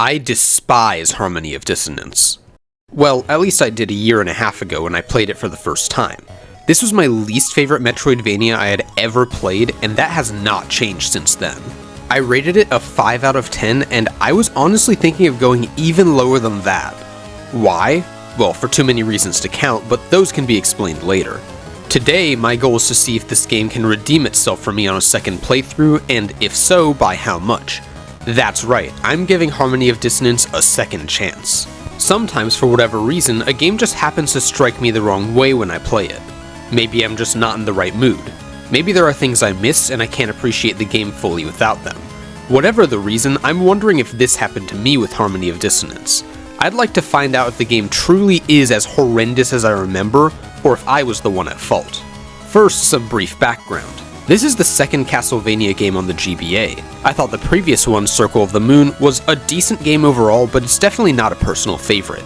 I despise Harmony of Dissonance. Well, at least I did a year and a half ago when I played it for the first time. This was my least favorite Metroidvania I had ever played, and that has not changed since then. I rated it a 5 out of 10, and I was honestly thinking of going even lower than that. Why? Well, for too many reasons to count, but those can be explained later. Today, my goal is to see if this game can redeem itself for me on a second playthrough, and if so, by how much. That's right, I'm giving Harmony of Dissonance a second chance. Sometimes, for whatever reason, a game just happens to strike me the wrong way when I play it. Maybe I'm just not in the right mood. Maybe there are things I missed and I can't appreciate the game fully without them. Whatever the reason, I'm wondering if this happened to me with Harmony of Dissonance. I'd like to find out if the game truly is as horrendous as I remember, or if I was the one at fault. First, some brief background. This is the second Castlevania game on the GBA. I thought the previous one, Circle of the Moon, was a decent game overall, but it's definitely not a personal favorite.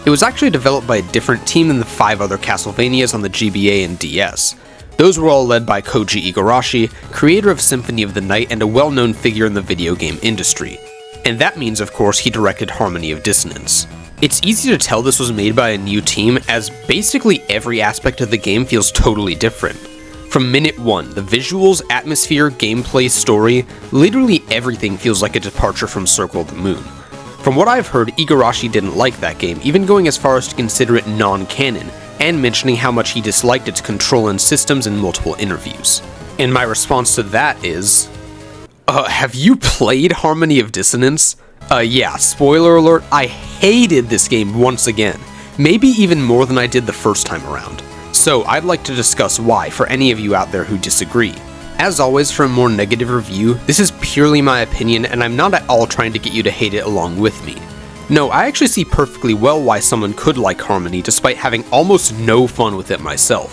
It was actually developed by a different team than the 5 other Castlevanias on the GBA and DS. Those were all led by Koji Igarashi, creator of Symphony of the Night and a well-known figure in the video game industry. And that means, of course, he directed Harmony of Dissonance. It's easy to tell this was made by a new team, as basically every aspect of the game feels totally different. From minute one, the visuals, atmosphere, gameplay, story, literally everything feels like a departure from Circle of the Moon. From what I've heard, Igarashi didn't like that game, even going as far as to consider it non-canon, and mentioning how much he disliked its control and systems in multiple interviews. And my response to that is, have you played Harmony of Dissonance? Yeah, spoiler alert, I hated this game once again, maybe even more than I did the first time around. So I'd like to discuss why for any of you out there who disagree. As always, for a more negative review, this is purely my opinion and I'm not at all trying to get you to hate it along with me. No, I actually see perfectly well why someone could like Harmony despite having almost no fun with it myself.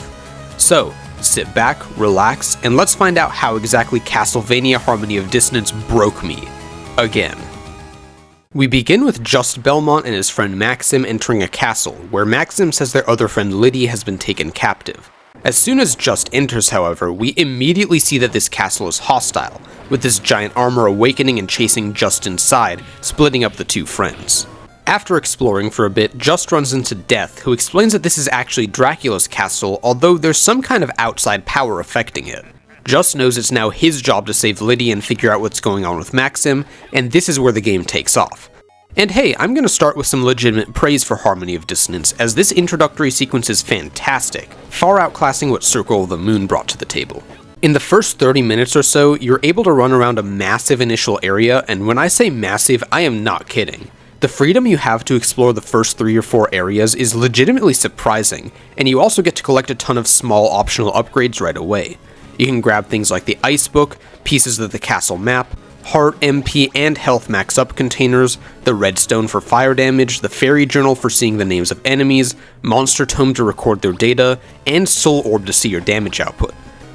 So, sit back, relax, and let's find out how exactly Castlevania Harmony of Dissonance broke me. Again. We begin with Just Belmont and his friend Maxim entering a castle, where Maxim says their other friend Liddy has been taken captive. As soon as Just enters, however, we immediately see that this castle is hostile, with this giant armor awakening and chasing Just inside, splitting up the two friends. After exploring for a bit, Just runs into Death, who explains that this is actually Dracula's castle, although there's some kind of outside power affecting it. Just knows it's now his job to save Liddy and figure out what's going on with Maxim, and this is where the game takes off. And hey, I'm gonna start with some legitimate praise for Harmony of Dissonance, as this introductory sequence is fantastic, far outclassing what Circle of the Moon brought to the table. In the first 30 minutes or so, you're able to run around a massive initial area, and when I say massive, I am not kidding. The freedom you have to explore the first 3 or 4 areas is legitimately surprising, and you also get to collect a ton of small optional upgrades right away. You can grab things like the Ice Book, pieces of the castle map, heart, MP, and health max up containers, the redstone for fire damage, the fairy journal for seeing the names of enemies, monster tome to record their data, and soul orb to see your damage output.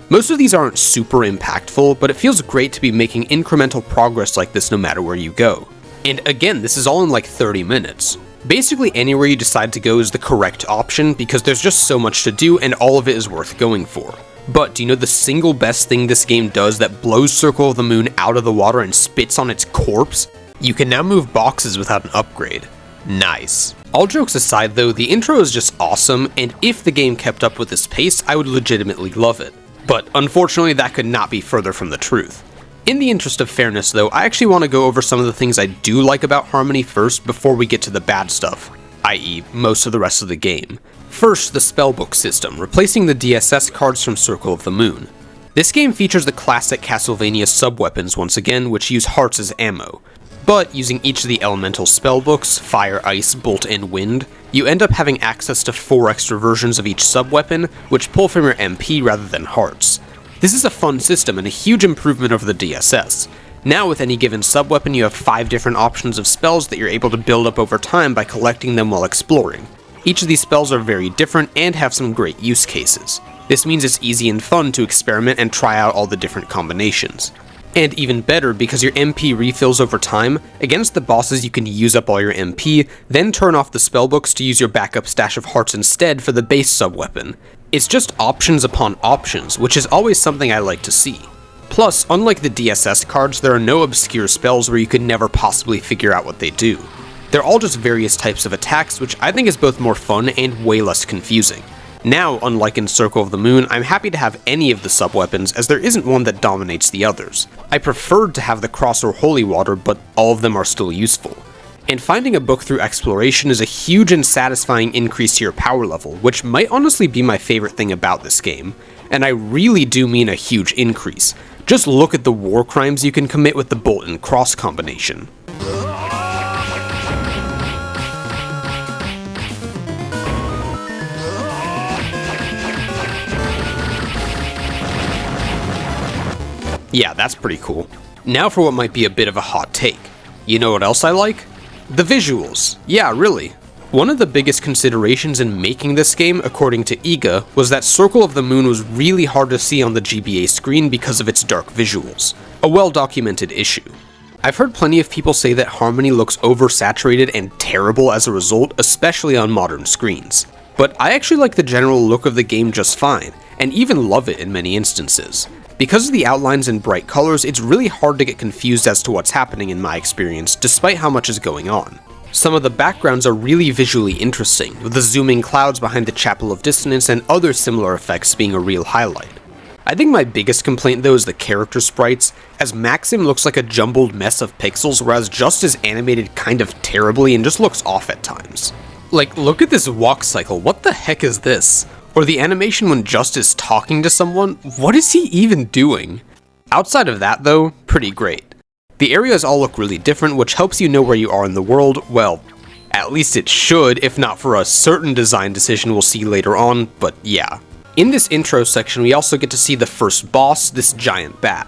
Most of these aren't super impactful, but it feels great to be making incremental progress like this no matter where you go. And again, this is all in like 30 minutes. Basically anywhere you decide to go is the correct option because there's just so much to do and all of it is worth going for. But do you know the single best thing this game does that blows Circle of the Moon out of the water and spits on its corpse? You can now move boxes without an upgrade. Nice. All jokes aside though, the intro is just awesome, and if the game kept up with this pace, I would legitimately love it. But unfortunately that could not be further from the truth. In the interest of fairness though, I actually want to go over some of the things I do like about Harmony first before we get to the bad stuff, i.e. most of the rest of the game. First, the spellbook system, replacing the DSS cards from Circle of the Moon. This game features the classic Castlevania sub-weapons once again, which use hearts as ammo. But using each of the elemental spellbooks, fire, ice, bolt, and wind, you end up having access to 4 extra versions of each sub-weapon, which pull from your MP rather than hearts. This is a fun system and a huge improvement over the DSS. Now with any given sub-weapon you have 5 different options of spells that you're able to build up over time by collecting them while exploring. Each of these spells are very different and have some great use cases. This means it's easy and fun to experiment and try out all the different combinations. And even better, because your MP refills over time, against the bosses you can use up all your MP, then turn off the spellbooks to use your backup stash of hearts instead for the base sub-weapon. It's just options upon options, which is always something I like to see. Plus, unlike the DSS cards, there are no obscure spells where you could never possibly figure out what they do. They're all just various types of attacks, which I think is both more fun and way less confusing. Now, unlike in Circle of the Moon, I'm happy to have any of the sub-weapons as there isn't one that dominates the others. I preferred to have the Cross or Holy Water, but all of them are still useful. And finding a book through exploration is a huge and satisfying increase to your power level, which might honestly be my favorite thing about this game. And I really do mean a huge increase. Just look at the war crimes you can commit with the Bolt and Cross combination. Yeah, that's pretty cool. Now for what might be a bit of a hot take. You know what else I like? The visuals. Yeah, really. One of the biggest considerations in making this game, according to IGA, was that Circle of the Moon was really hard to see on the GBA screen because of its dark visuals. A well-documented issue. I've heard plenty of people say that Harmony looks oversaturated and terrible as a result, especially on modern screens. But I actually like the general look of the game just fine, and even love it in many instances. Because of the outlines and bright colors, it's really hard to get confused as to what's happening in my experience, despite how much is going on. Some of the backgrounds are really visually interesting, with the zooming clouds behind the Chapel of Dissonance and other similar effects being a real highlight. I think my biggest complaint though is the character sprites, as Maxim looks like a jumbled mess of pixels, whereas Just is animated kind of terribly and just looks off at times. Like, look at this walk cycle, what the heck is this? Or the animation when Just is talking to someone, what is he even doing? Outside of that though, pretty great. The areas all look really different, which helps you know where you are in the world. Well, at least it should, if not for a certain design decision we'll see later on, but yeah. In this intro section we also get to see the first boss, this giant bat.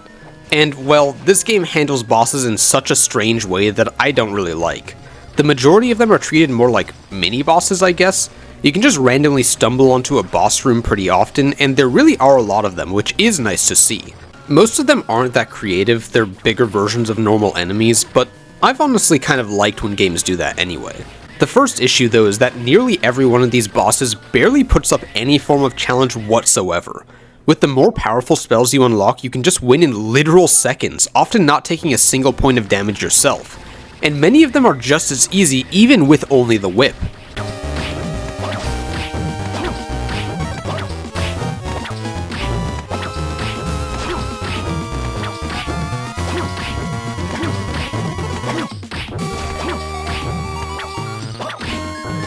And well, this game handles bosses in such a strange way that I don't really like. The majority of them are treated more like mini-bosses, I guess. You can just randomly stumble onto a boss room pretty often, and there really are a lot of them, which is nice to see. Most of them aren't that creative, they're bigger versions of normal enemies, but I've honestly kind of liked when games do that anyway. The first issue though is that nearly every one of these bosses barely puts up any form of challenge whatsoever. With the more powerful spells you unlock, you can just win in literal seconds, often not taking a single point of damage yourself. And many of them are just as easy even with only the whip.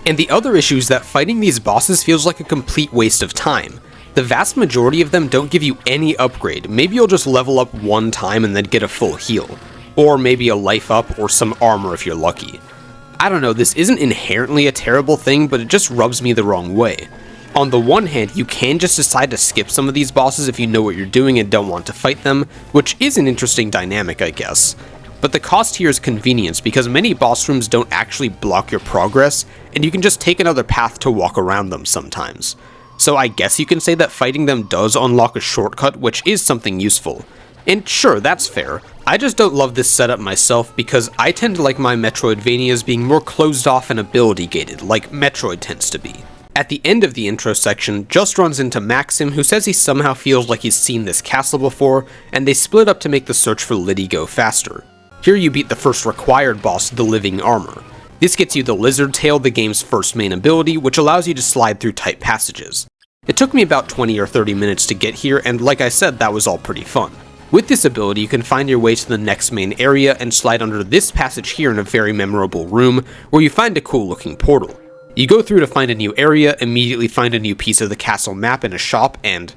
And the other issue is that fighting these bosses feels like a complete waste of time. The vast majority of them don't give you any upgrade, maybe you'll just level up one time and then get a full heal. Or maybe a life up or some armor if you're lucky. I don't know, this isn't inherently a terrible thing, but it just rubs me the wrong way. On the one hand, you can just decide to skip some of these bosses if you know what you're doing and don't want to fight them, which is an interesting dynamic, I guess. But the cost here is convenience because many boss rooms don't actually block your progress, and you can just take another path to walk around them sometimes. So I guess you can say that fighting them does unlock a shortcut, which is something useful. And sure, that's fair. I just don't love this setup myself because I tend to like my Metroidvanias being more closed off and ability gated, like Metroid tends to be. At the end of the intro section, Just runs into Maxim, who says he somehow feels like he's seen this castle before, and they split up to make the search for Liddy go faster. Here you beat the first required boss, the Living Armor. This gets you the Lizard Tail, the game's first main ability, which allows you to slide through tight passages. It took me about 20 or 30 minutes to get here, and like I said, that was all pretty fun. With this ability, you can find your way to the next main area and slide under this passage here in a very memorable room, where you find a cool looking portal. You go through to find a new area, immediately find a new piece of the castle map in a shop, and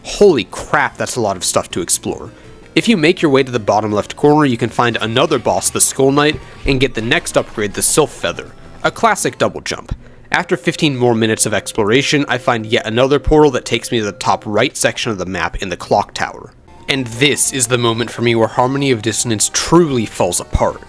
holy crap, that's a lot of stuff to explore. If you make your way to the bottom left corner, you can find another boss, the Skull Knight, and get the next upgrade, the Sylph Feather, a classic double jump. After 15 more minutes of exploration, I find yet another portal that takes me to the top right section of the map in the Clock Tower. And this is the moment for me where Harmony of Dissonance truly falls apart,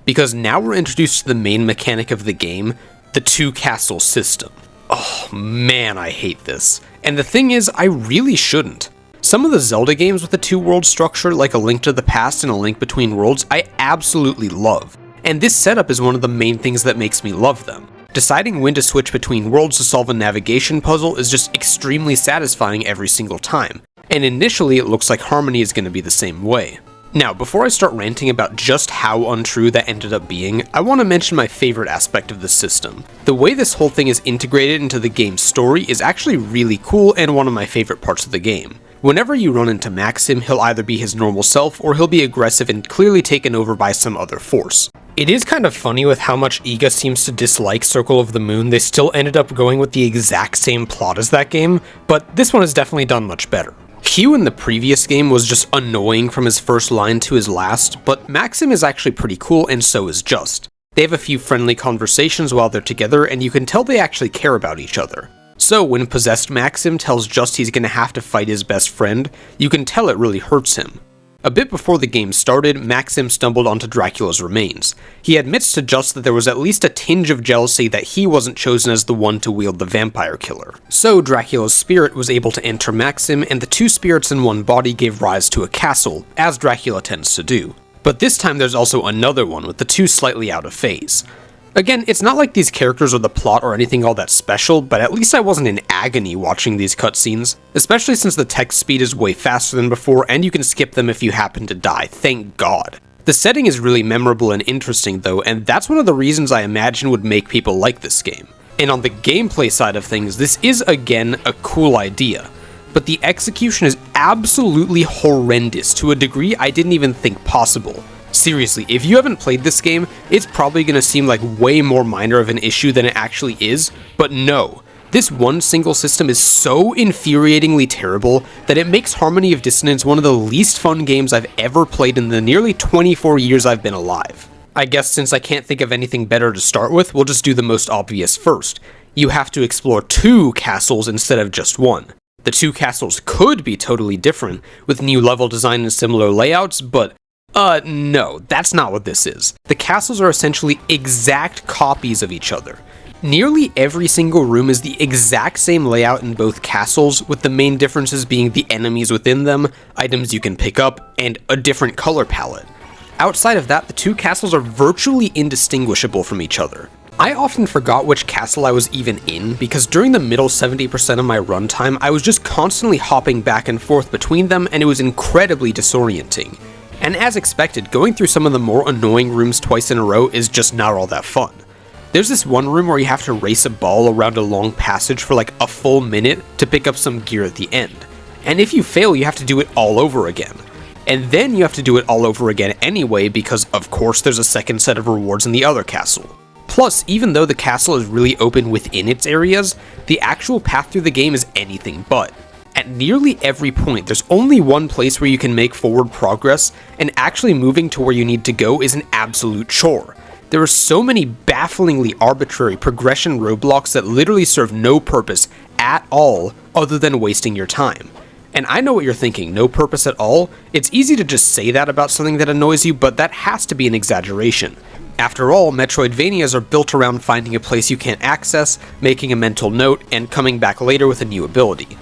because now we're introduced to the main mechanic of the game, the two-castle system. Oh man, I hate this. And the thing is, I really shouldn't. Some of the Zelda games with a two-world structure, like A Link to the Past and A Link Between Worlds, I absolutely love. And this setup is one of the main things that makes me love them. Deciding when to switch between worlds to solve a navigation puzzle is just extremely satisfying every single time. and initially it looks like Harmony is going to be the same way. Now, before I start ranting about just how untrue that ended up being, I want to mention my favorite aspect of the system. The way this whole thing is integrated into the game's story is actually really cool and one of my favorite parts of the game. Whenever you run into Maxim, he'll either be his normal self or he'll be aggressive and clearly taken over by some other force. It is kind of funny with how much Iga seems to dislike Circle of the Moon, they still ended up going with the exact same plot as that game, but this one is definitely done much better. Hugh in the previous game was just annoying from his first line to his last, but Maxim is actually pretty cool and so is Just. They have a few friendly conversations while they're together and you can tell they actually care about each other. So when possessed Maxim tells Just he's gonna have to fight his best friend, you can tell it really hurts him. A bit before the game started, Maxim stumbled onto Dracula's remains. He admits to Just that there was at least a tinge of jealousy that he wasn't chosen as the one to wield the vampire killer. So Dracula's spirit was able to enter Maxim, and the two spirits in one body gave rise to a castle, as Dracula tends to do. But this time there's also another one, with the two slightly out of phase. Again, it's not like these characters or the plot or anything all that special, but at least I wasn't in agony watching these cutscenes, especially since the text speed is way faster than before and you can skip them if you happen to die, thank God. The setting is really memorable and interesting though, and that's one of the reasons I imagine would make people like this game. And on the gameplay side of things, this is again a cool idea, but the execution is absolutely horrendous to a degree I didn't even think possible. Seriously, if you haven't played this game, it's probably going to seem like way more minor of an issue than it actually is, but no. This one single system is so infuriatingly terrible that it makes Harmony of Dissonance one of the least fun games I've ever played in the nearly 24 years I've been alive. I guess since I can't think of anything better to start with, we'll just do the most obvious first. You have to explore 2 castles instead of just one. The 2 castles could be totally different, with new level design and similar layouts, but no, that's not what this is. The castles are essentially exact copies of each other. Nearly every single room is the exact same layout in both castles, with the main differences being the enemies within them, items you can pick up, and a different color palette. Outside of that, the 2 castles are virtually indistinguishable from each other. I often forgot which castle I was even in, because during the middle 70% of my runtime, I was just constantly hopping back and forth between them, and it was incredibly disorienting. And as expected, going through some of the more annoying rooms twice in a row is just not all that fun. There's this one room where you have to race a ball around a long passage for like a full minute to pick up some gear at the end. And if you fail, you have to do it all over again. And then you have to do it all over again anyway because of course there's a second set of rewards in the other castle. Plus, even though the castle is really open within its areas, the actual path through the game is anything but. At nearly every point, there's only one place where you can make forward progress, and actually moving to where you need to go is an absolute chore. There are so many bafflingly arbitrary progression roadblocks that literally serve no purpose at all other than wasting your time. And I know what you're thinking, no purpose at all? It's easy to just say that about something that annoys you, but that has to be an exaggeration. After all, Metroidvanias are built around finding a place you can't access, making a mental note, and coming back later with a new ability.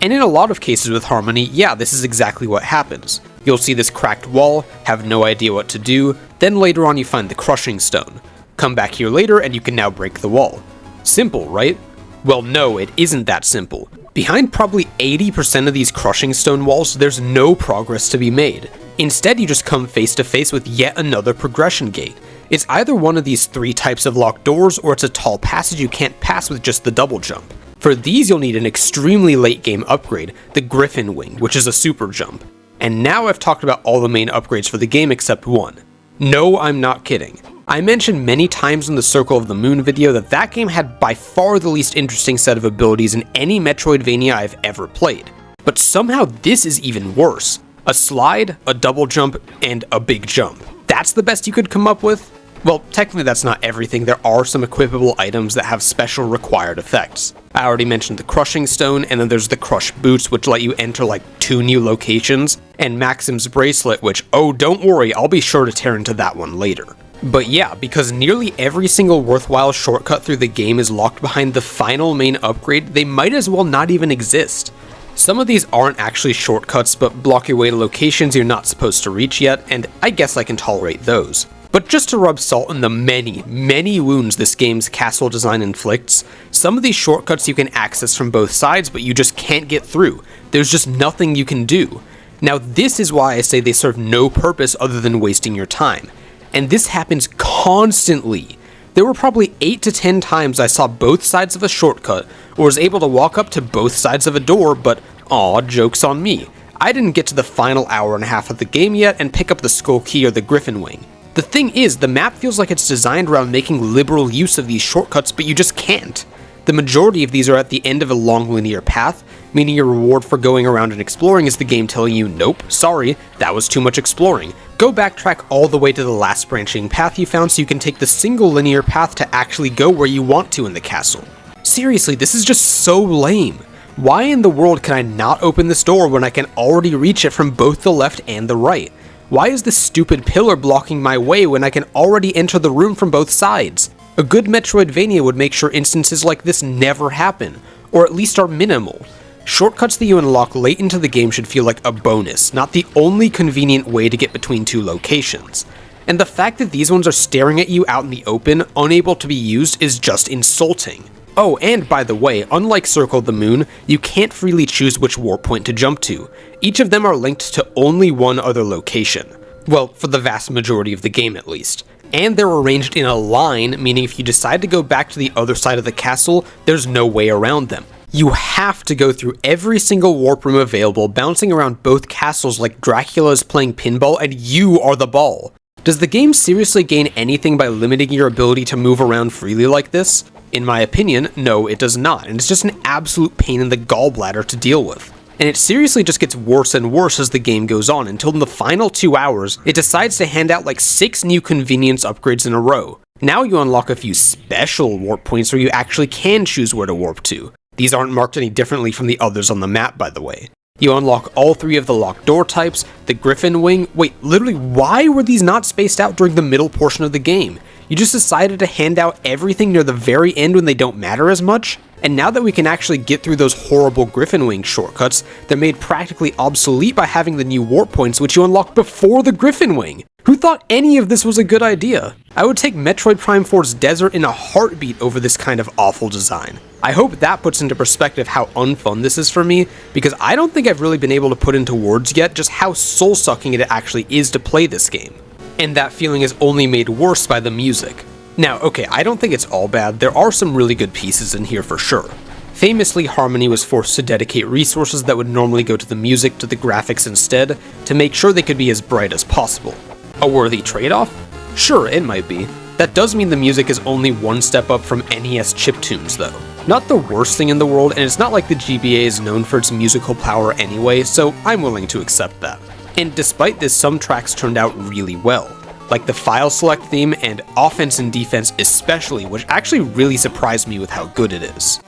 And in a lot of cases with Harmony, yeah, this is exactly what happens. You'll see this cracked wall, have no idea what to do, then later on you find the crushing stone. Come back here later and you can now break the wall. Simple, right? Well no, it isn't that simple. Behind probably 80% of these crushing stone walls, there's no progress to be made. Instead, you just come face to face with yet another progression gate. It's either one of these 3 types of locked doors, or it's a tall passage you can't pass with just the double jump. For these, you'll need an extremely late game upgrade, the Griffin Wing, which is a super jump. And now I've talked about all the main upgrades for the game except one. No, I'm not kidding. I mentioned many times in the Circle of the Moon video that game had by far the least interesting set of abilities in any Metroidvania I've ever played. But somehow this is even worse. A slide, a double jump, and a big jump. That's the best you could come up with? Well, technically that's not everything, there are some equipable items that have special required effects. I already mentioned the Crushing Stone, and then there's the Crush Boots, which let you enter like 2 new locations, and Maxim's Bracelet, which, oh don't worry, I'll be sure to tear into that one later. But yeah, because nearly every single worthwhile shortcut through the game is locked behind the final main upgrade, they might as well not even exist. Some of these aren't actually shortcuts, but block your way to locations you're not supposed to reach yet, and I guess I can tolerate those. But just to rub salt in the many, many wounds this game's castle design inflicts, some of these shortcuts you can access from both sides, but you just can't get through. There's just nothing you can do. Now this is why I say they serve no purpose other than wasting your time. And this happens constantly. There were probably 8 to 10 times I saw both sides of a shortcut, or was able to walk up to both sides of a door, but aw, joke's on me. I didn't get to the final hour and a half of the game yet and pick up the skull key or the griffin wing. The thing is, the map feels like it's designed around making liberal use of these shortcuts, but you just can't. The majority of these are at the end of a long linear path, meaning your reward for going around and exploring is the game telling you, nope, sorry, that was too much exploring. Go backtrack all the way to the last branching path you found so you can take the single linear path to actually go where you want to in the castle. Seriously, this is just so lame. Why in the world can I not open this door when I can already reach it from both the left and the right? Why is this stupid pillar blocking my way when I can already enter the room from both sides? A good Metroidvania would make sure instances like this never happen, or at least are minimal. Shortcuts that you unlock late into the game should feel like a bonus, not the only convenient way to get between two locations. And the fact that these ones are staring at you out in the open, unable to be used, is just insulting. Oh, and by the way, unlike Circle of the Moon, you can't freely choose which warp point to jump to. Each of them are linked to only one other location. Well, for the vast majority of the game at least. And they're arranged in a line, meaning if you decide to go back to the other side of the castle, there's no way around them. You have to go through every single warp room available, bouncing around both castles like Dracula is playing pinball and you are the ball. Does the game seriously gain anything by limiting your ability to move around freely like this? In my opinion, no, it does not, and it's just an absolute pain in the gallbladder to deal with. And it seriously just gets worse and worse as the game goes on, until in the final 2 hours, it decides to hand out like 6 new convenience upgrades in a row. Now you unlock a few special warp points where you actually can choose where to warp to. These aren't marked any differently from the others on the map, by the way. You unlock all 3 of the locked door types, the griffin wing. Wait, literally, why were these not spaced out during the middle portion of the game? You just decided to hand out everything near the very end when they don't matter as much? And now that we can actually get through those horrible griffin wing shortcuts, they're made practically obsolete by having the new warp points which you unlock before the griffin wing. Who thought any of this was a good idea? I would take Metroid Prime 4's Desert in a heartbeat over this kind of awful design. I hope that puts into perspective how unfun this is for me, because I don't think I've really been able to put into words yet just how soul-sucking it actually is to play this game. And that feeling is only made worse by the music. Now, okay, I don't think it's all bad, there are some really good pieces in here for sure. Famously, Harmony was forced to dedicate resources that would normally go to the music to the graphics instead, to make sure they could be as bright as possible. A worthy trade-off? Sure, it might be. That does mean the music is only one step up from NES chiptunes though. Not the worst thing in the world, and it's not like the GBA is known for its musical power anyway, so I'm willing to accept that. And despite this, some tracks turned out really well, like the file select theme and Offense and Defense especially, which actually really surprised me with how good it is.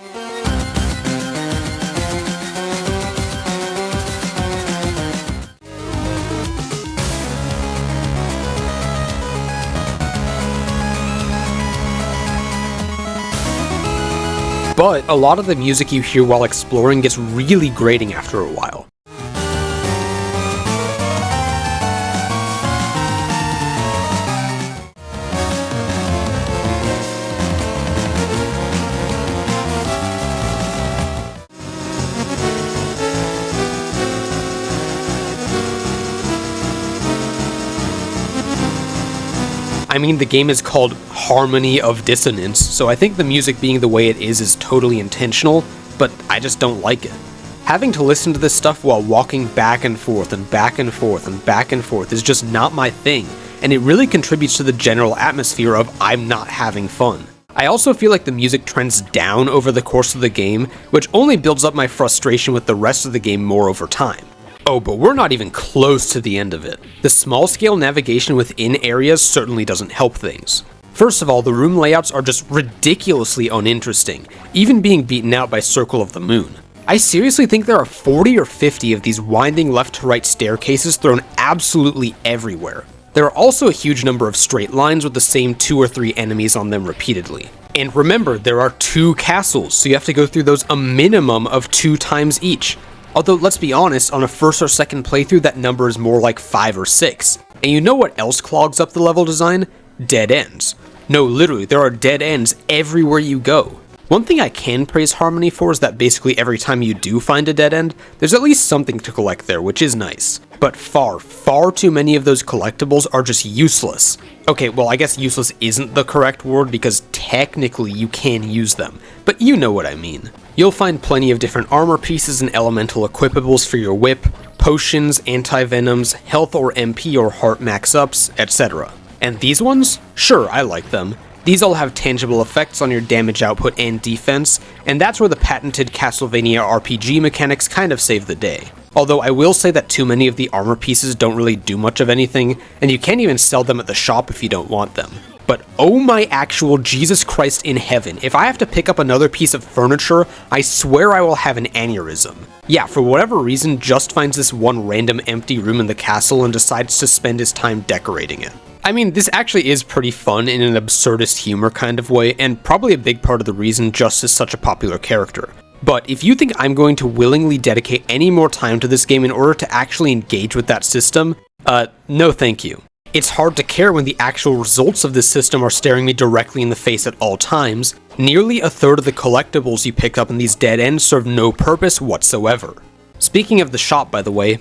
But a lot of the music you hear while exploring gets really grating after a while. I mean, the game is called Harmony of Dissonance, so I think the music being the way it is totally intentional, but I just don't like it. Having to listen to this stuff while walking back and forth and back and forth and back and forth is just not my thing, and it really contributes to the general atmosphere of I'm not having fun. I also feel like the music trends down over the course of the game, which only builds up my frustration with the rest of the game more over time. Oh, but we're not even close to the end of it. The small-scale navigation within areas certainly doesn't help things. First of all, the room layouts are just ridiculously uninteresting, even being beaten out by Circle of the Moon. I seriously think there are 40 or 50 of these winding left-to-right staircases thrown absolutely everywhere. There are also a huge number of straight lines with the same 2 or 3 enemies on them repeatedly. And remember, there are 2 castles, so you have to go through those a minimum of 2 times each. Although, let's be honest, on a first or second playthrough that number is more like 5 or 6. And you know what else clogs up the level design? Dead ends. No, literally, there are dead ends everywhere you go. One thing I can praise Harmony for is that basically every time you do find a dead end, there's at least something to collect there, which is nice. But far too many of those collectibles are just useless. Okay, well I guess useless isn't the correct word because technically you can use them, but you know what I mean. You'll find plenty of different armor pieces and elemental equipables for your whip, potions, anti-venoms, health or MP or heart max-ups, etc. And these ones? Sure, I like them. These all have tangible effects on your damage output and defense, and that's where the patented Castlevania RPG mechanics kind of save the day. Although I will say that too many of the armor pieces don't really do much of anything, and you can't even sell them at the shop if you don't want them. But oh my actual Jesus Christ in heaven, if I have to pick up another piece of furniture, I swear I will have an aneurysm. Yeah, for whatever reason, Just finds this one random empty room in the castle and decides to spend his time decorating it. I mean, this actually is pretty fun in an absurdist humor kind of way, and probably a big part of the reason Just is such a popular character. But if you think I'm going to willingly dedicate any more time to this game in order to actually engage with that system, no thank you. It's hard to care when the actual results of this system are staring me directly in the face at all times. Nearly a third of the collectibles you pick up in these dead ends serve no purpose whatsoever. Speaking of the shop, by the way,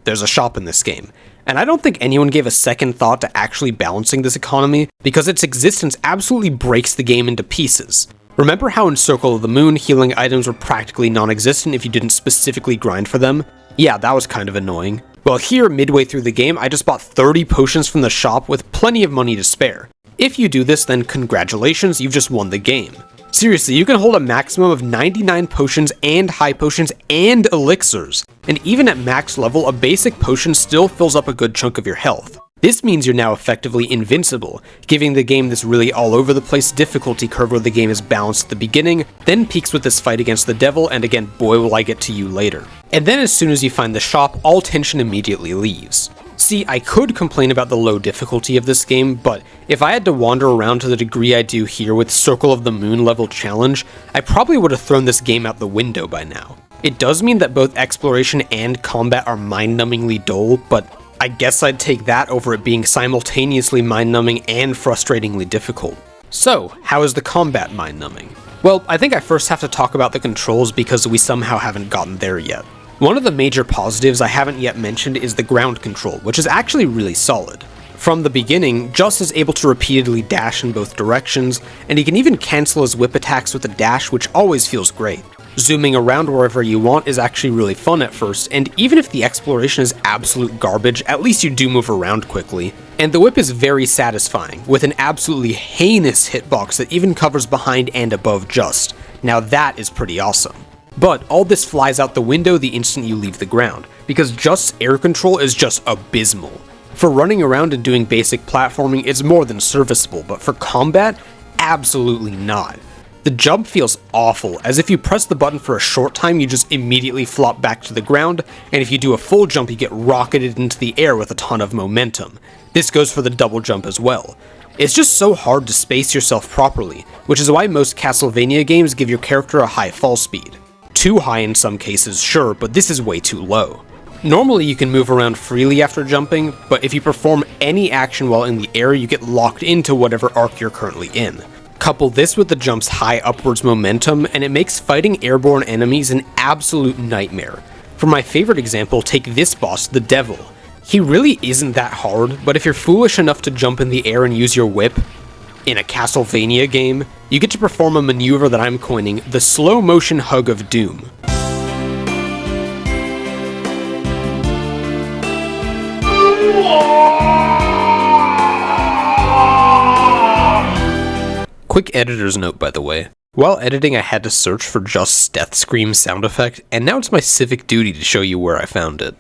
there's a shop in this game. And I don't think anyone gave a second thought to actually balancing this economy, because its existence absolutely breaks the game into pieces. Remember how in Circle of the Moon, healing items were practically non-existent if you didn't specifically grind for them? Yeah, that was kind of annoying. Well, here, midway through the game, I just bought 30 potions from the shop with plenty of money to spare. If you do this, then congratulations, you've just won the game. Seriously, you can hold a maximum of 99 potions and high potions and elixirs, and even at max level, a basic potion still fills up a good chunk of your health. This means you're now effectively invincible, giving the game this really all-over-the-place difficulty curve where the game is balanced at the beginning, then peaks with this fight against the devil, and again, boy will I get to you later. And then as soon as you find the shop, all tension immediately leaves. See, I could complain about the low difficulty of this game, but if I had to wander around to the degree I do here with Circle of the Moon level challenge, I probably would have thrown this game out the window by now. It does mean that both exploration and combat are mind-numbingly dull, but I guess I'd take that over it being simultaneously mind-numbing and frustratingly difficult. So, how is the combat mind-numbing? Well, I think I first have to talk about the controls because we somehow haven't gotten there yet. One of the major positives I haven't yet mentioned is the ground control, which is actually really solid. From the beginning, Just is able to repeatedly dash in both directions, and he can even cancel his whip attacks with a dash, which always feels great. Zooming around wherever you want is actually really fun at first, and even if the exploration is absolute garbage, at least you do move around quickly. And the whip is very satisfying, with an absolutely heinous hitbox that even covers behind and above Just. Now that is pretty awesome. But all this flies out the window the instant you leave the ground, because Just's air control is just abysmal. For running around and doing basic platforming, it's more than serviceable, but for combat, absolutely not. The jump feels awful, as if you press the button for a short time, you just immediately flop back to the ground, and if you do a full jump, you get rocketed into the air with a ton of momentum. This goes for the double jump as well. It's just so hard to space yourself properly, which is why most Castlevania games give your character a high fall speed. Too high in some cases, sure, but this is way too low. Normally you can move around freely after jumping, but if you perform any action while in the air, you get locked into whatever arc you're currently in. Couple this with the jump's high upwards momentum, and it makes fighting airborne enemies an absolute nightmare. For my favorite example, take this boss, the Devil. He really isn't that hard, but if you're foolish enough to jump in the air and use your whip, in a Castlevania game, you get to perform a maneuver that I'm coining the slow motion hug of doom. Quick editor's note, by the way. While editing, I had to search for Just's death scream sound effect, and now it's my civic duty to show you where I found it.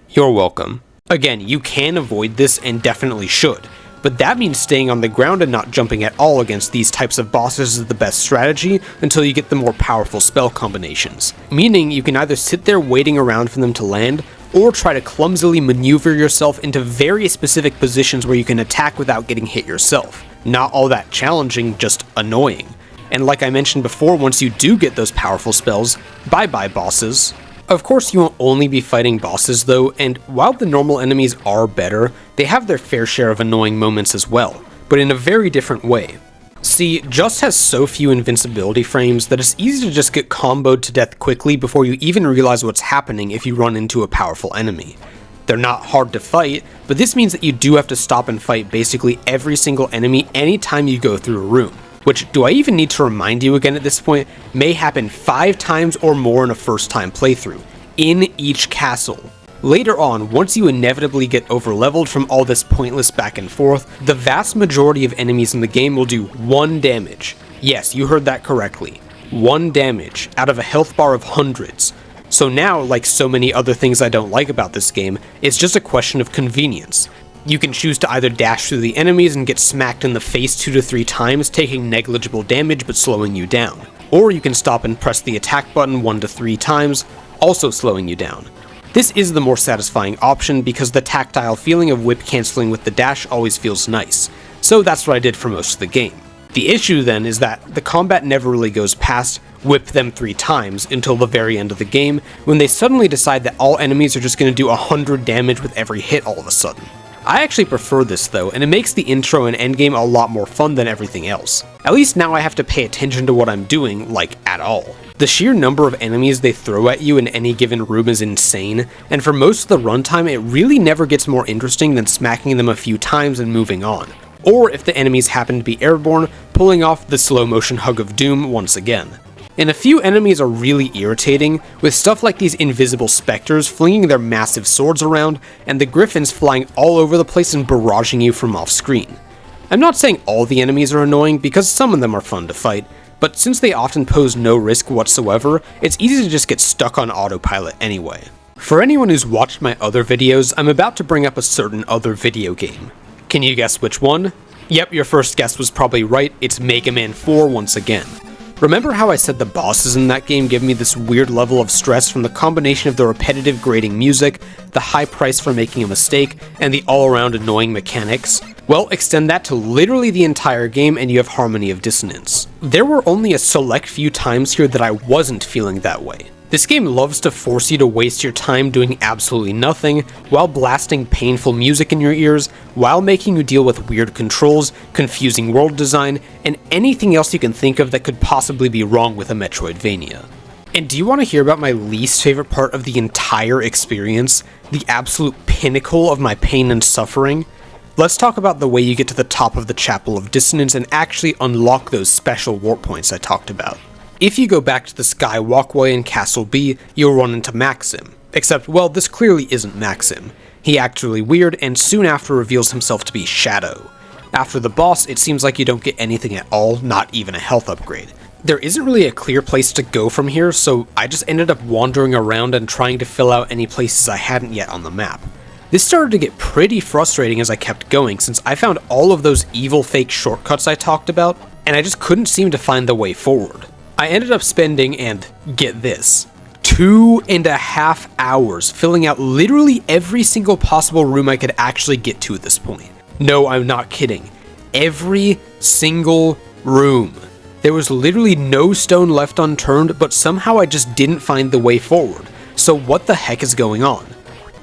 You're welcome. Again, you can avoid this and definitely should, but that means staying on the ground and not jumping at all against these types of bosses is the best strategy until you get the more powerful spell combinations. Meaning you can either sit there waiting around for them to land, or try to clumsily maneuver yourself into very specific positions where you can attack without getting hit yourself. not all that challenging, just annoying. And like I mentioned before, once you do get those powerful spells, bye-bye bosses. Of course, you won't only be fighting bosses though, and while the normal enemies are better, they have their fair share of annoying moments as well, but in a very different way. See, Just has so few invincibility frames that it's easy to just get comboed to death quickly before you even realize what's happening if you run into a powerful enemy. They're not hard to fight, but this means that you do have to stop and fight basically every single enemy anytime you go through a room. Which, do I even need to remind you again at this point, may happen 5 times or more in a first time playthrough, in each castle. Later on, once you inevitably get overleveled from all this pointless back and forth, the vast majority of enemies in the game will do 1 damage. Yes, you heard that correctly. 1 damage, out of a health bar of hundreds. So now, like so many other things I don't like about this game, it's just a question of convenience. You can choose to either dash through the enemies and get smacked in the face 2 to 3 times, taking negligible damage but slowing you down. Or you can stop and press the attack button 1 to 3 times, also slowing you down. This is the more satisfying option because the tactile feeling of whip cancelling with the dash always feels nice, so that's what I did for most of the game. The issue then is that the combat never really goes past whip them 3 times until the very end of the game, when they suddenly decide that all enemies are just going to do 100 damage with every hit all of a sudden. I actually prefer this though, and it makes the intro and endgame a lot more fun than everything else. At least now I have to pay attention to what I'm doing, like, at all. The sheer number of enemies they throw at you in any given room is insane, and for most of the runtime it really never gets more interesting than smacking them a few times and moving on. Or if the enemies happen to be airborne, pulling off the slow motion hug of doom once again. And a few enemies are really irritating, with stuff like these invisible specters flinging their massive swords around, and the griffins flying all over the place and barraging you from off screen. I'm not saying all the enemies are annoying, because some of them are fun to fight, but since they often pose no risk whatsoever, it's easy to just get stuck on autopilot anyway. For anyone who's watched my other videos, I'm about to bring up a certain other video game. Can you guess which one? Yep, your first guess was probably right, it's Mega Man 4 once again. Remember how I said the bosses in that game give me this weird level of stress from the combination of the repetitive grating music, the high price for making a mistake, and the all-around annoying mechanics? Well, extend that to literally the entire game and you have Harmony of Dissonance. There were only a select few times here that I wasn't feeling that way. This game loves to force you to waste your time doing absolutely nothing, while blasting painful music in your ears, while making you deal with weird controls, confusing world design, and anything else you can think of that could possibly be wrong with a Metroidvania. And do you want to hear about my least favorite part of the entire experience? The absolute pinnacle of my pain and suffering? Let's talk about the way you get to the top of the Chapel of Dissonance and actually unlock those special warp points I talked about. If you go back to the Sky Walkway in Castle B, you'll run into Maxim. Except, well, this clearly isn't Maxim. He acts really weird, and soon after reveals himself to be Shadow. After the boss, it seems like you don't get anything at all, not even a health upgrade. There isn't really a clear place to go from here, so I just ended up wandering around and trying to fill out any places I hadn't yet on the map. This started to get pretty frustrating as I kept going, since I found all of those evil fake shortcuts I talked about, and I just couldn't seem to find the way forward. I ended up spending, and get this, 2.5 hours filling out literally every single possible room I could actually get to at this point. No, I'm not kidding. Every single room. There was literally no stone left unturned, but somehow I just didn't find the way forward. So what the heck is going on?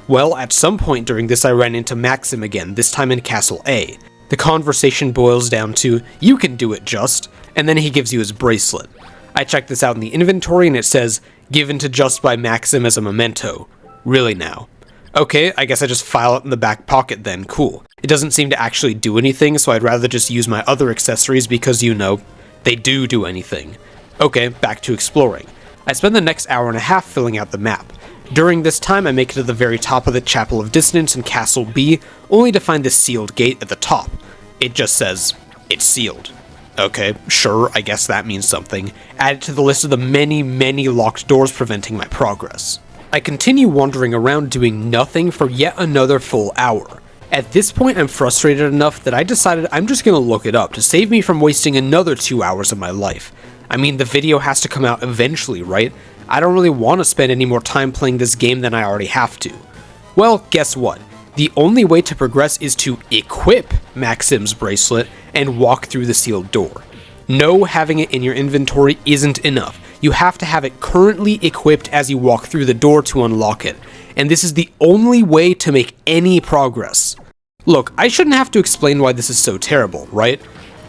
Well, at some point during this I ran into Maxim again, this time in Castle A. The conversation boils down to, "You can do it, Just," and then he gives you his bracelet. I checked this out in the inventory and it says, "Given to Just by Maxim as a memento." Really now? Okay, I guess I just file it in the back pocket then, cool. It doesn't seem to actually do anything, so I'd rather just use my other accessories because, you know, they do anything. Okay, back to exploring. I spend the next hour and a half filling out the map. During this time I make it to the very top of the Chapel of Dissonance in Castle B, only to find this sealed gate at the top. It just says, "It's sealed." Okay, sure, I guess that means something. Add it to the list of the many locked doors preventing my progress. I continue wandering around doing nothing for yet another full hour. At this point I'm frustrated enough that I decided I'm just gonna look it up to save me from wasting another 2 hours of my life. I mean, the video has to come out eventually, right? I don't really want to spend any more time playing this game than I already have to. Well, guess what? The only way to progress is to equip Maxim's bracelet and walk through the sealed door. No, having it in your inventory isn't enough. You have to have it currently equipped as you walk through the door to unlock it, and this is the only way to make any progress. Look, I shouldn't have to explain why this is so terrible, right?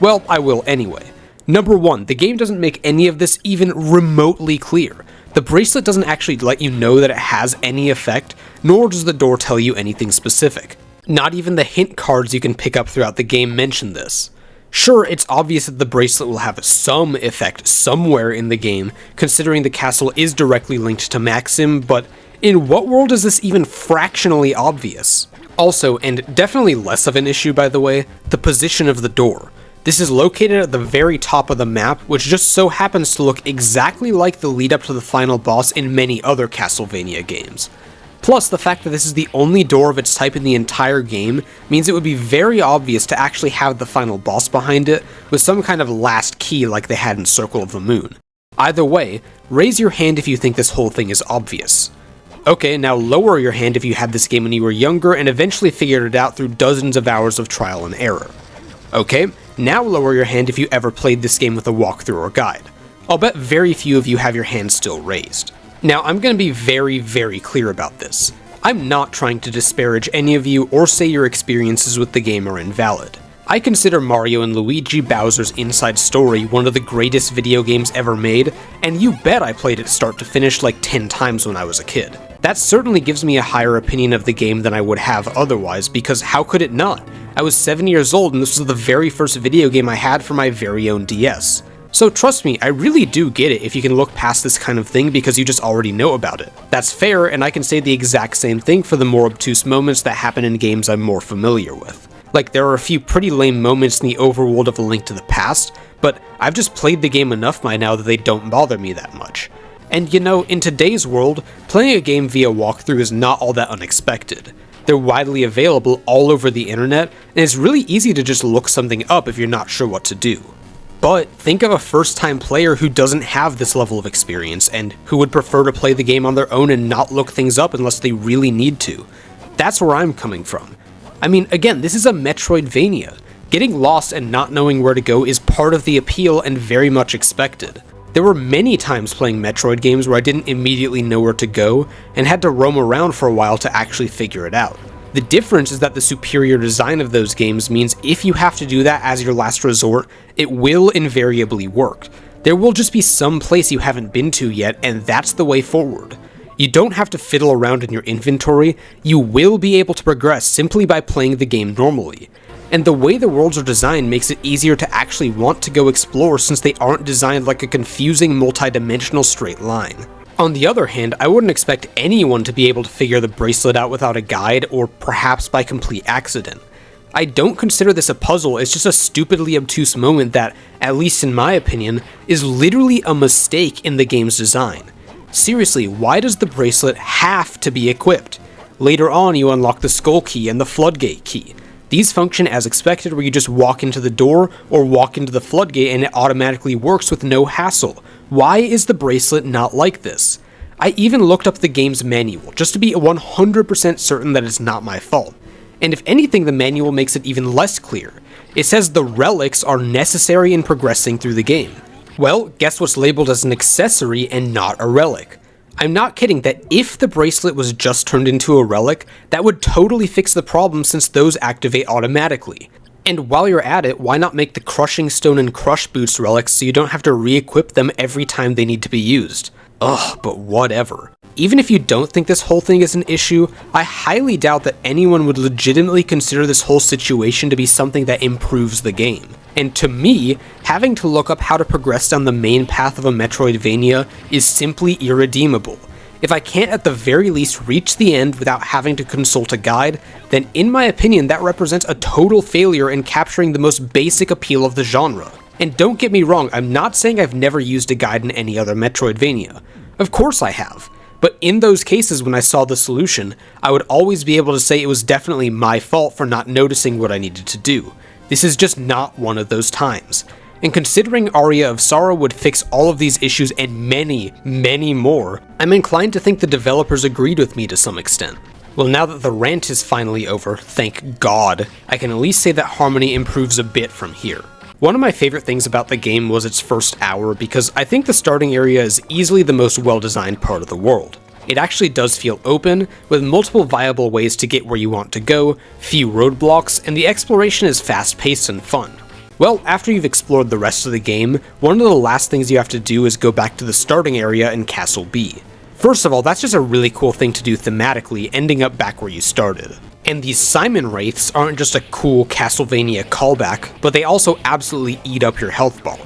Well, I will anyway. Number 1, the game doesn't make any of this even remotely clear. The bracelet doesn't actually let you know that it has any effect, nor does the door tell you anything specific. Not even the hint cards you can pick up throughout the game mention this. Sure, it's obvious that the bracelet will have some effect somewhere in the game, considering the castle is directly linked to Maxim, but in what world is this even fractionally obvious? Also, and definitely less of an issue by the way, the position of the door. This is located at the very top of the map, which just so happens to look exactly like the lead up to the final boss in many other Castlevania games. Plus, the fact that this is the only door of its type in the entire game means it would be very obvious to actually have the final boss behind it, with some kind of last key like they had in Circle of the Moon. Either way, raise your hand if you think this whole thing is obvious. Okay, now lower your hand if you had this game when you were younger and eventually figured it out through dozens of hours of trial and error. Okay, now lower your hand if you ever played this game with a walkthrough or guide. I'll bet very few of you have your hands still raised. Now, I'm going to be very clear about this. I'm not trying to disparage any of you or say your experiences with the game are invalid. I consider Mario and Luigi Bowser's Inside Story one of the greatest video games ever made, and you bet I played it start to finish like 10 times when I was a kid. That certainly gives me a higher opinion of the game than I would have otherwise, because how could it not? I was 7 years old and this was the very first video game I had for my very own DS. So trust me, I really do get it if you can look past this kind of thing because you just already know about it. That's fair, and I can say the exact same thing for the more obtuse moments that happen in games I'm more familiar with. Like, there are a few pretty lame moments in the overworld of A Link to the Past, but I've just played the game enough by now that they don't bother me that much. And you know, in today's world, playing a game via walkthrough is not all that unexpected. They're widely available all over the internet, and it's really easy to just look something up if you're not sure what to do. But think of a first-time player who doesn't have this level of experience, and who would prefer to play the game on their own and not look things up unless they really need to. That's where I'm coming from. I mean, again, this is a Metroidvania. Getting lost and not knowing where to go is part of the appeal and very much expected. There were many times playing Metroid games where I didn't immediately know where to go, and had to roam around for a while to actually figure it out. The difference is that the superior design of those games means if you have to do that as your last resort, it will invariably work. There will just be some place you haven't been to yet, and that's the way forward. You don't have to fiddle around in your inventory, you will be able to progress simply by playing the game normally. And the way the worlds are designed makes it easier to actually want to go explore since they aren't designed like a confusing multi-dimensional straight line. On the other hand, I wouldn't expect anyone to be able to figure the bracelet out without a guide, or perhaps by complete accident. I don't consider this a puzzle, it's just a stupidly obtuse moment that, at least in my opinion, is literally a mistake in the game's design. Seriously, why does the bracelet have to be equipped? Later on, you unlock the Skull Key and the Floodgate Key. These function as expected, where you just walk into the door or walk into the floodgate and it automatically works with no hassle. Why is the bracelet not like this? I even looked up the game's manual, just to be 100% certain that it's not my fault. And if anything, the manual makes it even less clear. It says the relics are necessary in progressing through the game. Well, guess what's labeled as an accessory and not a relic? I'm not kidding that if the bracelet was just turned into a relic, that would totally fix the problem since those activate automatically. And while you're at it, why not make the Crushing Stone and Crush Boots relics so you don't have to re-equip them every time they need to be used? Ugh, but whatever. Even if you don't think this whole thing is an issue, I highly doubt that anyone would legitimately consider this whole situation to be something that improves the game. And to me, having to look up how to progress down the main path of a Metroidvania is simply irredeemable. If I can't at the very least reach the end without having to consult a guide, then in my opinion that represents a total failure in capturing the most basic appeal of the genre. And don't get me wrong, I'm not saying I've never used a guide in any other Metroidvania. Of course I have. But in those cases when I saw the solution, I would always be able to say it was definitely my fault for not noticing what I needed to do. This is just not one of those times. And considering Aria of Sorrow would fix all of these issues and many more, I'm inclined to think the developers agreed with me to some extent. Well, now that the rant is finally over, thank God, I can at least say that Harmony improves a bit from here. One of my favorite things about the game was its first hour, because I think the starting area is easily the most well-designed part of the world. It actually does feel open, with multiple viable ways to get where you want to go, few roadblocks, and the exploration is fast-paced and fun. Well, after you've explored the rest of the game, one of the last things you have to do is go back to the starting area in Castle B. First of all, that's just a really cool thing to do thematically, ending up back where you started. And these Simon Wraiths aren't just a cool Castlevania callback, but they also absolutely eat up your health bar.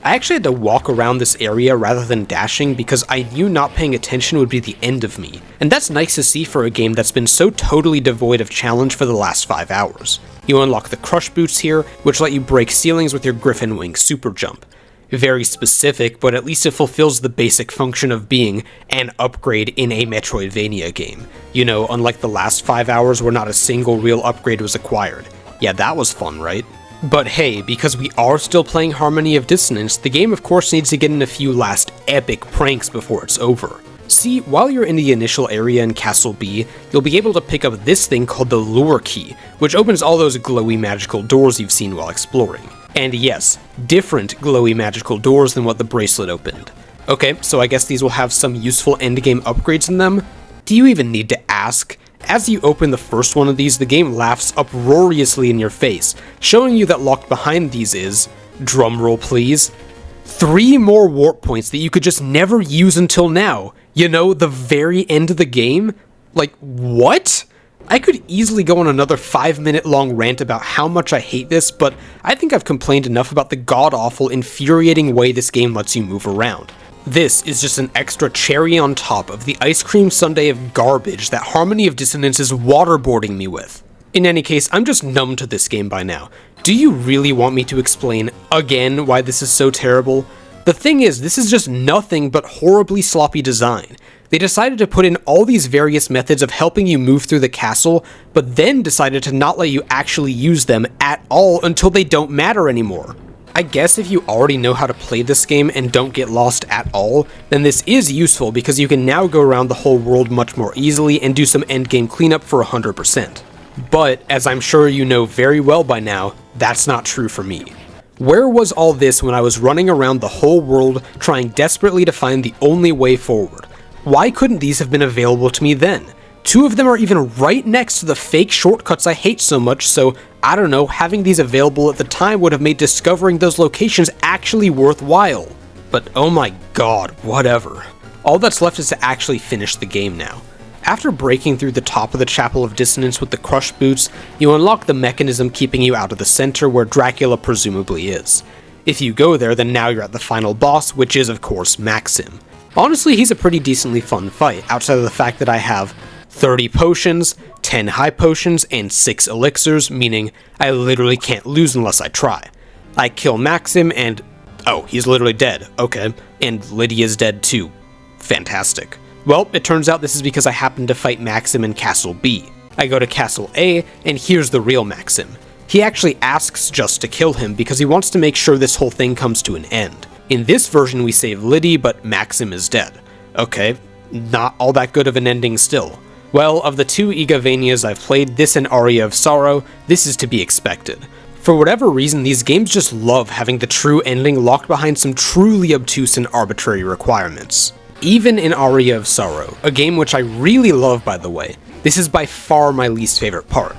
I actually had to walk around this area rather than dashing because I knew not paying attention would be the end of me, and that's nice to see for a game that's been so totally devoid of challenge for the last 5 hours. You unlock the Crush Boots here, which let you break ceilings with your Griffin Wing super jump. Very specific, but at least it fulfills the basic function of being an upgrade in a Metroidvania game. You know, unlike the last 5 hours where not a single real upgrade was acquired. Yeah, that was fun, right? But hey, because we are still playing Harmony of Dissonance, the game of course needs to get in a few last epic pranks before it's over. See, while you're in the initial area in Castle B, you'll be able to pick up this thing called the Lure Key, which opens all those glowy magical doors you've seen while exploring. And yes, different glowy magical doors than what the bracelet opened. Okay, so I guess these will have some useful endgame upgrades in them? Do you even need to ask? As you open the first one of these, the game laughs uproariously in your face, showing you that locked behind these is, drumroll please, 3 more warp points that you could just never use until now. You know, the very end of the game? Like, what? I could easily go on another 5-minute long rant about how much I hate this, but I think I've complained enough about the god-awful, infuriating way this game lets you move around. This is just an extra cherry on top of the ice cream sundae of garbage that Harmony of Dissonance is waterboarding me with. In any case, I'm just numb to this game by now. Do you really want me to explain again why this is so terrible? The thing is, this is just nothing but horribly sloppy design. They decided to put in all these various methods of helping you move through the castle, but then decided to not let you actually use them at all until they don't matter anymore. I guess if you already know how to play this game and don't get lost at all, then this is useful because you can now go around the whole world much more easily and do some endgame cleanup for 100%. But, as I'm sure you know very well by now, that's not true for me. Where was all this when I was running around the whole world trying desperately to find the only way forward? Why couldn't these have been available to me then? 2 of them are even right next to the fake shortcuts I hate so much, so I don't know, having these available at the time would have made discovering those locations actually worthwhile. But oh my god, whatever. All that's left is to actually finish the game now. After breaking through the top of the Chapel of Dissonance with the Crush Boots, you unlock the mechanism keeping you out of the center where Dracula presumably is. If you go there, then now you're at the final boss, which is of course Maxim. Honestly, he's a pretty decently fun fight, outside of the fact that I have 30 potions, 10 high potions, and 6 elixirs, meaning I literally can't lose unless I try. I kill Maxim and... oh, he's literally dead, okay. And Lydia's dead too. Fantastic. Well, it turns out this is because I happened to fight Maxim in Castle B. I go to Castle A, and here's the real Maxim. He actually asks just to kill him because he wants to make sure this whole thing comes to an end. In this version we save Liddy, but Maxim is dead. Okay, not all that good of an ending still. Well, of the 2 Igavanias I've played, this and Aria of Sorrow, this is to be expected. For whatever reason, these games just love having the true ending locked behind some truly obtuse and arbitrary requirements. Even in Aria of Sorrow, a game which I really love by the way, this is by far my least favorite part.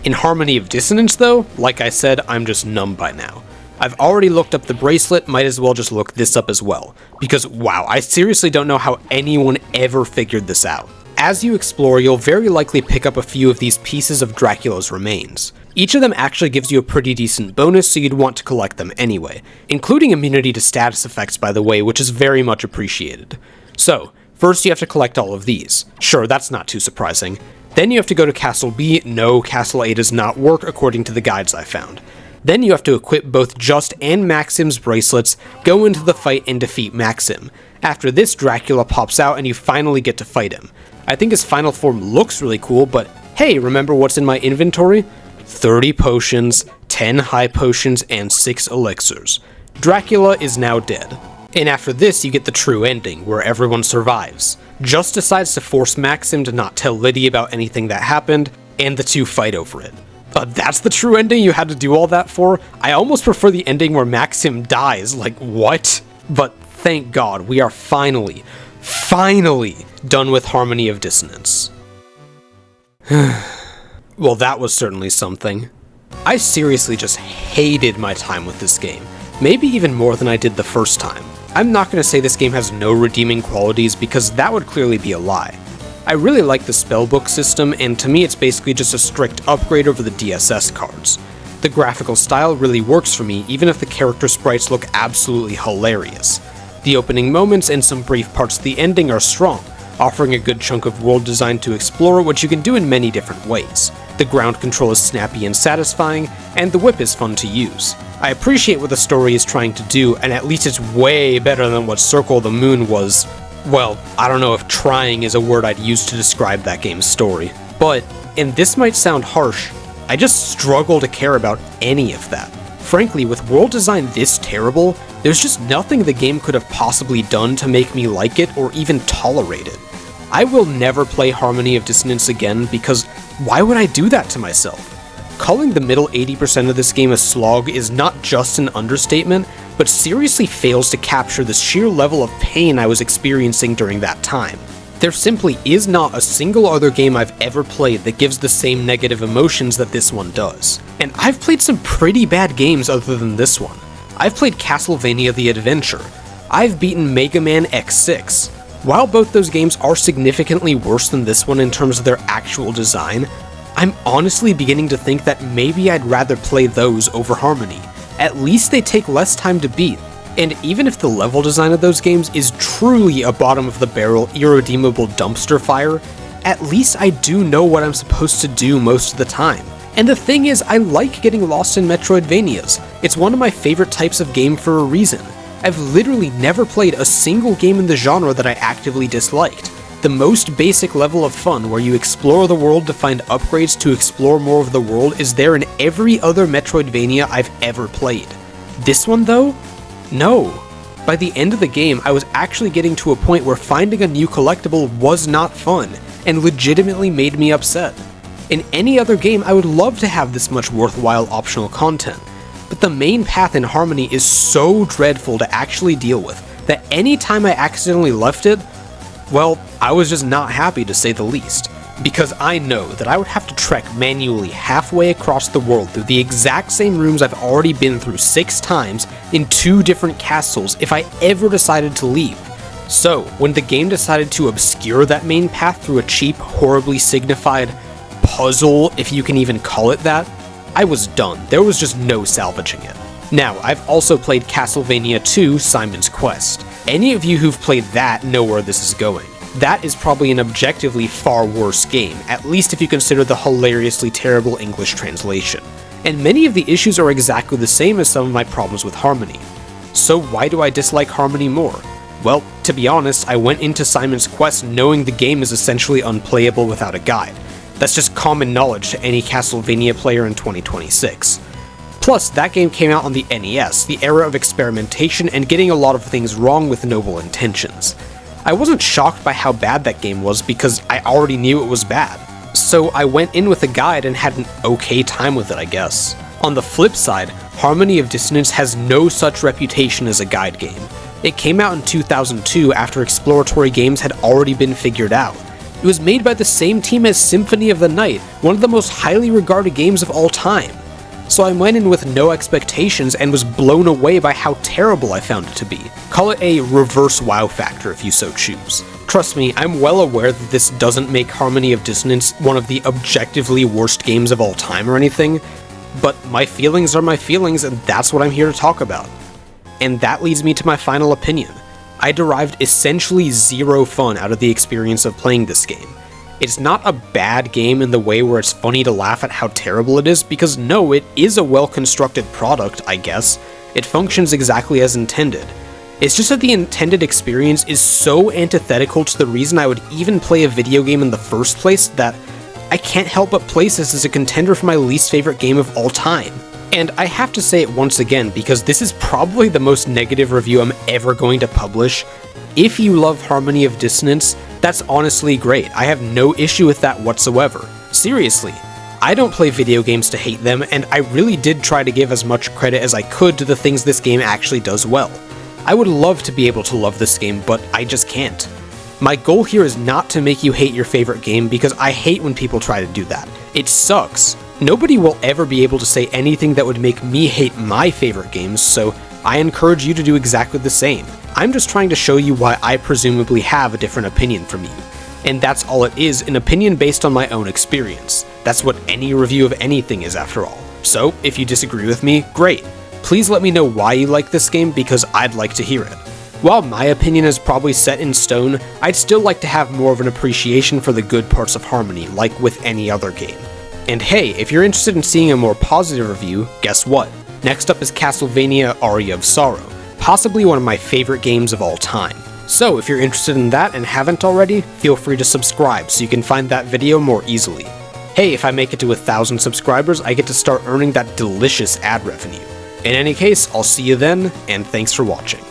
In Harmony of Dissonance though, like I said, I'm just numb by now. I've already looked up the bracelet, might as well just look this up as well, because wow, I seriously don't know how anyone ever figured this out. As you explore, you'll very likely pick up a few of these pieces of Dracula's remains. Each of them actually gives you a pretty decent bonus, so you'd want to collect them anyway, including immunity to status effects by the way, which is very much appreciated. So, first you have to collect all of these. Sure, that's not too surprising. Then you have to go to Castle B. No, Castle A does not work according to the guides I found. Then you have to equip both Just and Maxim's bracelets, go into the fight and defeat Maxim. After this, Dracula pops out and you finally get to fight him. I think his final form looks really cool, but hey, remember what's in my inventory? 30 potions, 10 high potions, and 6 elixirs. Dracula is now dead. And after this, you get the true ending, where everyone survives. Just decides to force Maxim to not tell Liddy about anything that happened, and the two fight over it. That's the true ending you had to do all that for? I almost prefer the ending where Maxim dies, like what? But thank God, we are finally done with Harmony of Dissonance. Well, that was certainly something. I seriously just hated my time with this game, maybe even more than I did the first time. I'm not going to say this game has no redeeming qualities because that would clearly be a lie. I really like the spellbook system, and to me it's basically just a strict upgrade over the DSS cards. The graphical style really works for me, even if the character sprites look absolutely hilarious. The opening moments and some brief parts of the ending are strong, offering a good chunk of world design to explore, which you can do in many different ways. The ground control is snappy and satisfying, and the whip is fun to use. I appreciate what the story is trying to do, and at least it's way better than what Circle the Moon was. Well, I don't know if trying is a word I'd use to describe that game's story. But, and this might sound harsh, I just struggle to care about any of that. Frankly, with world design this terrible, there's just nothing the game could have possibly done to make me like it or even tolerate it. I will never play Harmony of Dissonance again because why would I do that to myself? Calling the middle 80% of this game a slog is not just an understatement, but seriously fails to capture the sheer level of pain I was experiencing during that time. There simply is not a single other game I've ever played that gives the same negative emotions that this one does. And I've played some pretty bad games other than this one. I've played Castlevania The Adventure. I've beaten Mega Man X6. While both those games are significantly worse than this one in terms of their actual design, I'm honestly beginning to think that maybe I'd rather play those over Harmony. At least they take less time to beat, and even if the level design of those games is truly a bottom-of-the-barrel, irredeemable dumpster fire, at least I do know what I'm supposed to do most of the time. And the thing is, I like getting lost in Metroidvanias. It's one of my favorite types of game for a reason. I've literally never played a single game in the genre that I actively disliked. The most basic level of fun where you explore the world to find upgrades to explore more of the world is there in every other Metroidvania I've ever played. This one though? No. By the end of the game, I was actually getting to a point where finding a new collectible was not fun, and legitimately made me upset. In any other game, I would love to have this much worthwhile optional content, but the main path in Harmony is so dreadful to actually deal with, that any time I accidentally left it, well, I was just not happy to say the least. Because I know that I would have to trek manually halfway across the world through the exact same rooms I've already been through 6 times in 2 different castles if I ever decided to leave. So, when the game decided to obscure that main path through a cheap, horribly signified puzzle, if you can even call it that, I was done. There was just no salvaging it. Now, I've also played Castlevania 2: Simon's Quest. Any of you who've played that know where this is going. That is probably an objectively far worse game, at least if you consider the hilariously terrible English translation. And many of the issues are exactly the same as some of my problems with Harmony. So why do I dislike Harmony more? Well, to be honest, I went into Simon's Quest knowing the game is essentially unplayable without a guide. That's just common knowledge to any Castlevania player in 2026. Plus, that game came out on the NES, the era of experimentation and getting a lot of things wrong with noble intentions. I wasn't shocked by how bad that game was because I already knew it was bad. So I went in with a guide and had an okay time with it, I guess. On the flip side, Harmony of Dissonance has no such reputation as a guide game. It came out in 2002 after exploratory games had already been figured out. It was made by the same team as Symphony of the Night, one of the most highly regarded games of all time. So I went in with no expectations and was blown away by how terrible I found it to be. Call it a reverse wow factor if you so choose. Trust me, I'm well aware that this doesn't make Harmony of Dissonance one of the objectively worst games of all time or anything, but my feelings are my feelings and that's what I'm here to talk about. And that leads me to my final opinion. I derived essentially zero fun out of the experience of playing this game. It's not a bad game in the way where it's funny to laugh at how terrible it is, because no, it is a well-constructed product, I guess. It functions exactly as intended. It's just that the intended experience is so antithetical to the reason I would even play a video game in the first place that I can't help but place this as a contender for my least favorite game of all time. And I have to say it once again because this is probably the most negative review I'm ever going to publish. If you love Harmony of Dissonance, that's honestly great. I have no issue with that whatsoever. Seriously, I don't play video games to hate them, and I really did try to give as much credit as I could to the things this game actually does well. I would love to be able to love this game, but I just can't. My goal here is not to make you hate your favorite game because I hate when people try to do that. It sucks. Nobody will ever be able to say anything that would make me hate my favorite games, so I encourage you to do exactly the same. I'm just trying to show you why I presumably have a different opinion from you. And that's all it is, an opinion based on my own experience. That's what any review of anything is after all. So, if you disagree with me, great. Please let me know why you like this game because I'd like to hear it. While my opinion is probably set in stone, I'd still like to have more of an appreciation for the good parts of Harmony, like with any other game. And hey, if you're interested in seeing a more positive review, guess what? Next up is Castlevania Aria of Sorrow, possibly one of my favorite games of all time. So if you're interested in that and haven't already, feel free to subscribe so you can find that video more easily. Hey, if I make it to 1,000 subscribers, I get to start earning that delicious ad revenue. In any case, I'll see you then, and thanks for watching.